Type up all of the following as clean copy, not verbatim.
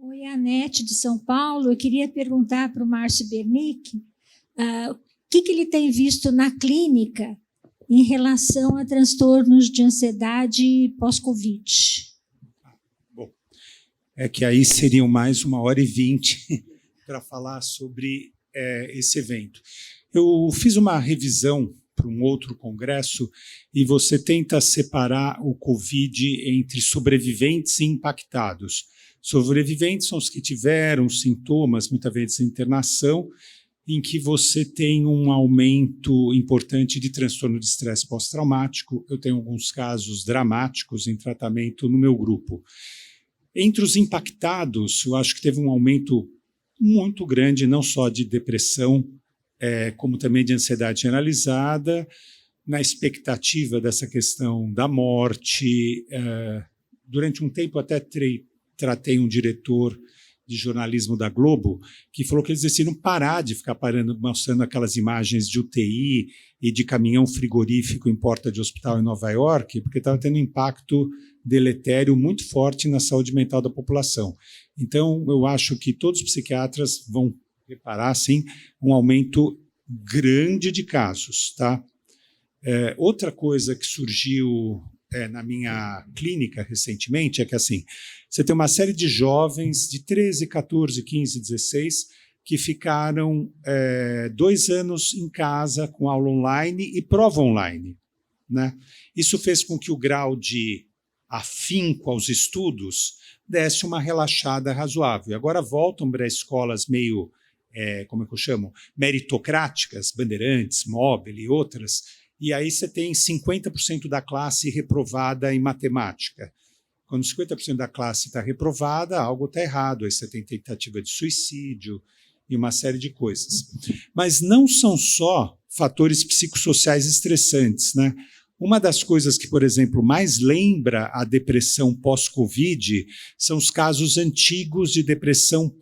Oi, Anete, de São Paulo. Eu queria perguntar para o Márcio Bernick o que ele tem visto na clínica em relação a transtornos de ansiedade pós-Covid. Bom, é que aí seriam mais 1h20 para falar sobre esse evento. Eu fiz uma revisão para um outro congresso e você tenta separar o Covid entre sobreviventes e impactados. Sobreviventes são os que tiveram sintomas, muitas vezes internação, em que você tem um aumento importante de transtorno de estresse pós-traumático. Eu tenho alguns casos dramáticos em tratamento no meu grupo. Entre os impactados, eu acho que teve um aumento muito grande, não só de depressão, como também de ansiedade generalizada, na expectativa dessa questão da morte. Durante um tempo até tratei um diretor de jornalismo da Globo, que falou que eles decidiram parar de ficar mostrando aquelas imagens de UTI e de caminhão frigorífico em porta de hospital em Nova York, porque estava tendo um impacto deletério muito forte na saúde mental da população. Então, eu acho que todos os psiquiatras vão reparar, sim, um aumento grande de casos. Tá? Outra coisa que surgiu na minha clínica recentemente é que assim, você tem uma série de jovens de 13, 14, 15, 16 que ficaram 2 anos em casa com aula online e prova online. Né? Isso fez com que o grau de afinco aos estudos desse uma relaxada razoável. Agora voltam para escolas meio, como é que eu chamo? Meritocráticas, Bandeirantes, Móvel e outras, e aí você tem 50% da classe reprovada em matemática. Quando 50% da classe está reprovada, algo está errado. Aí você tem tentativa de suicídio e uma série de coisas. Mas não são só fatores psicossociais estressantes, né? Uma das coisas que, por exemplo, mais lembra a depressão pós-Covid são os casos antigos de depressão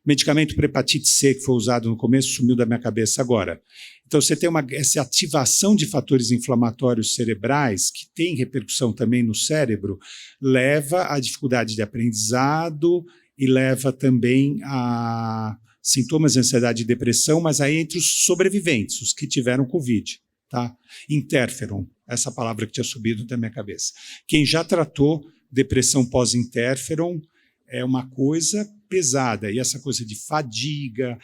medicamento para hepatite C que foi usado no começo sumiu da minha cabeça agora. Então você tem essa ativação de fatores inflamatórios cerebrais que tem repercussão também no cérebro, leva à dificuldade de aprendizado e leva também a sintomas de ansiedade e depressão, mas aí entre os sobreviventes, os que tiveram Covid. Tá? Interferon, essa palavra que tinha subido da minha cabeça. Quem já tratou depressão pós-interferon é uma coisa pesada, e essa coisa de fadiga,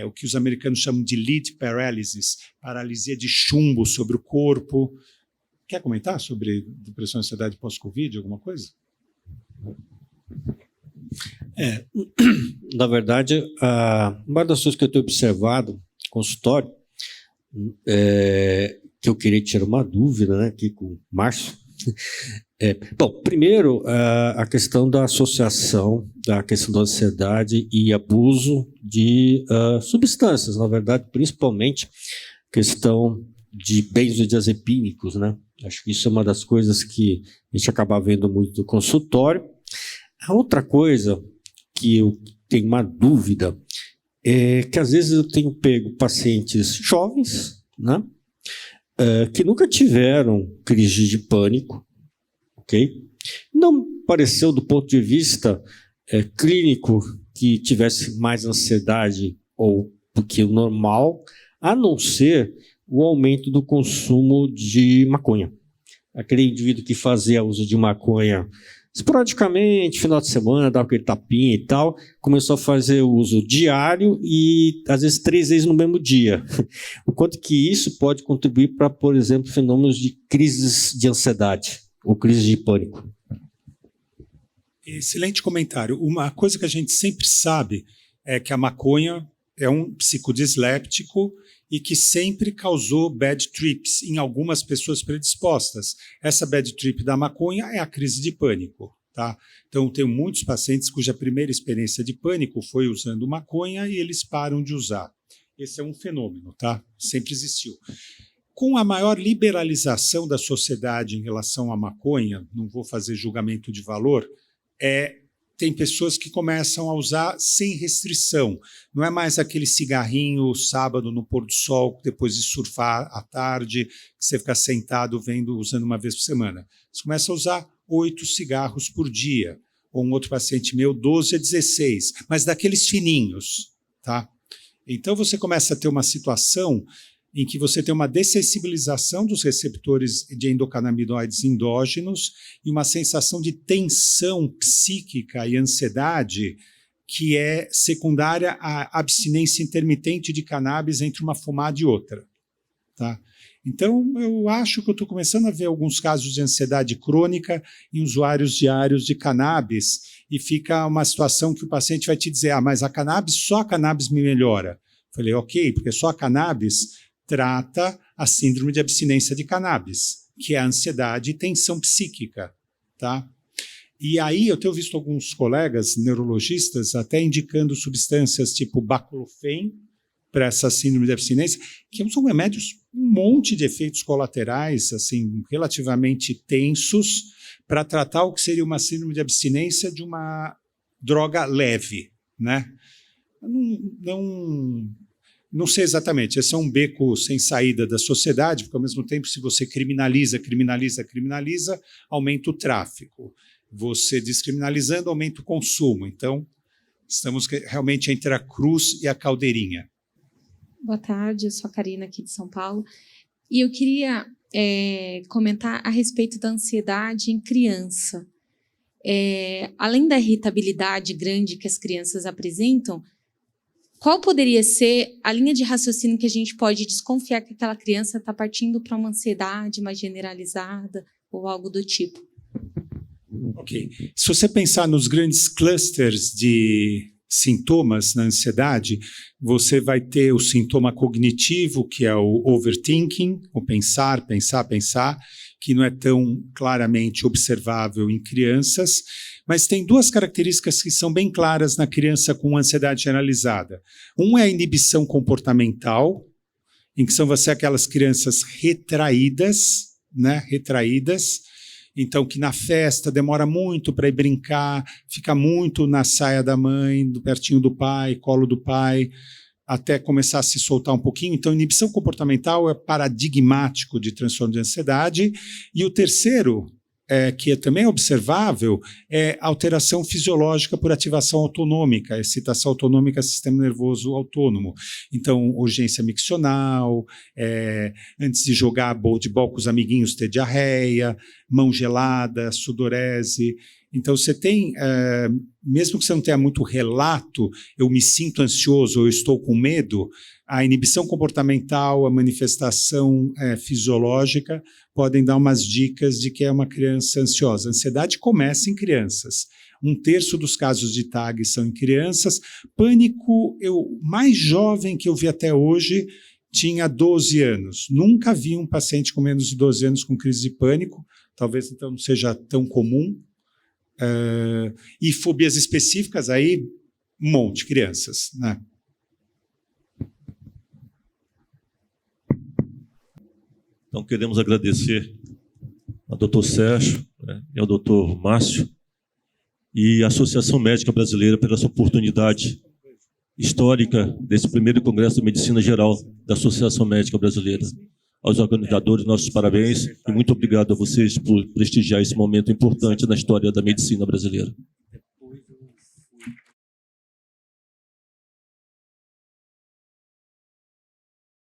o que os americanos chamam de lead paralysis, paralisia de chumbo sobre o corpo. Quer comentar sobre depressão e ansiedade pós-Covid, alguma coisa? Na verdade, uma das coisas que eu tenho observado no consultório, que eu queria tirar uma dúvida, né, aqui com o Márcio. Bom, primeiro, a questão da associação da questão da ansiedade e abuso de substâncias, na verdade, principalmente questão de benzodiazepínicos, né? Acho que isso é uma das coisas que a gente acaba vendo muito no consultório. A outra coisa que eu tenho uma dúvida é que às vezes eu tenho pego pacientes jovens, né, que nunca tiveram crise de pânico, ok? Não pareceu, do ponto de vista clínico, que tivesse mais ansiedade ou do que o normal, a não ser o aumento do consumo de maconha. Aquele indivíduo que fazia uso de maconha esporadicamente, final de semana, dava aquele tapinha e tal, começou a fazer uso diário e, às vezes, 3 vezes no mesmo dia. O quanto que isso pode contribuir para, por exemplo, fenômenos de crises de ansiedade ou crises de pânico. Excelente comentário. Uma coisa que a gente sempre sabe é que a maconha é um psicodisléptico e que sempre causou bad trips em algumas pessoas predispostas. Essa bad trip da maconha é a crise de pânico. Tá? Então, tenho muitos pacientes cuja primeira experiência de pânico foi usando maconha e eles param de usar. Esse é um fenômeno, tá? Sempre existiu. Com a maior liberalização da sociedade em relação à maconha, não vou fazer julgamento de valor, tem pessoas que começam a usar sem restrição. Não é mais aquele cigarrinho sábado no pôr do sol, depois de surfar à tarde, que você fica sentado usando uma vez por semana. Você começa a usar 8 cigarros por dia. Ou um outro paciente meu, 12 a 16, mas daqueles fininhos, tá? Então, você começa a ter uma situação em que você tem uma dessensibilização dos receptores de endocannabinoides endógenos e uma sensação de tensão psíquica e ansiedade que é secundária à abstinência intermitente de cannabis entre uma fumada e outra. Tá? Então, eu acho que eu estou começando a ver alguns casos de ansiedade crônica em usuários diários de cannabis e fica uma situação que o paciente vai te dizer, mas só a cannabis me melhora. Falei, ok, porque só a cannabis trata a síndrome de abstinência de cannabis, que é a ansiedade e tensão psíquica, tá? E aí eu tenho visto alguns colegas neurologistas até indicando substâncias tipo baclofen para essa síndrome de abstinência, que são remédios um monte de efeitos colaterais, assim, relativamente tensos, para tratar o que seria uma síndrome de abstinência de uma droga leve, né? Não sei exatamente, esse é um beco sem saída da sociedade, porque ao mesmo tempo, se você criminaliza, aumenta o tráfico. Você descriminalizando, aumenta o consumo. Então, estamos realmente entre a cruz e a caldeirinha. Boa tarde, eu sou a Karina aqui de São Paulo. E eu queria comentar a respeito da ansiedade em criança. Além da irritabilidade grande que as crianças apresentam, qual poderia ser a linha de raciocínio que a gente pode desconfiar que aquela criança está partindo para uma ansiedade mais generalizada ou algo do tipo? Ok. Se você pensar nos grandes clusters de sintomas na ansiedade, você vai ter o sintoma cognitivo, que é o overthinking, o pensar, que não é tão claramente observável em crianças, mas tem duas características que são bem claras na criança com ansiedade generalizada. Um é a inibição comportamental, em que são aquelas crianças retraídas, né? Então, que na festa demora muito para ir brincar, fica muito na saia da mãe, pertinho do pai, colo do pai, até começar a se soltar um pouquinho. Então, inibição comportamental é paradigmático de transtorno de ansiedade. E o terceiro, que também é observável, é alteração fisiológica por ativação autonômica, excitação autonômica do sistema nervoso autônomo. Então, urgência miccional, antes de jogar bowl com os amiguinhos ter diarreia, mão gelada, sudorese. Então, você tem, mesmo que você não tenha muito relato, eu me sinto ansioso, eu estou com medo, a inibição comportamental, a manifestação fisiológica podem dar umas dicas de que é uma criança ansiosa. A ansiedade começa em crianças. 1/3 dos casos de TAG são em crianças. Pânico, o mais jovem que eu vi até hoje tinha 12 anos. Nunca vi um paciente com menos de 12 anos com crise de pânico, talvez então não seja tão comum. E fobias específicas, aí um monte de crianças, né? Então, queremos agradecer ao Dr. Sérgio, né, e ao Dr. Márcio e à Associação Médica Brasileira pela essa oportunidade histórica desse primeiro Congresso de Medicina Geral da Associação Médica Brasileira. Aos organizadores, nossos parabéns e muito obrigado a vocês por prestigiar esse momento importante na história da medicina brasileira.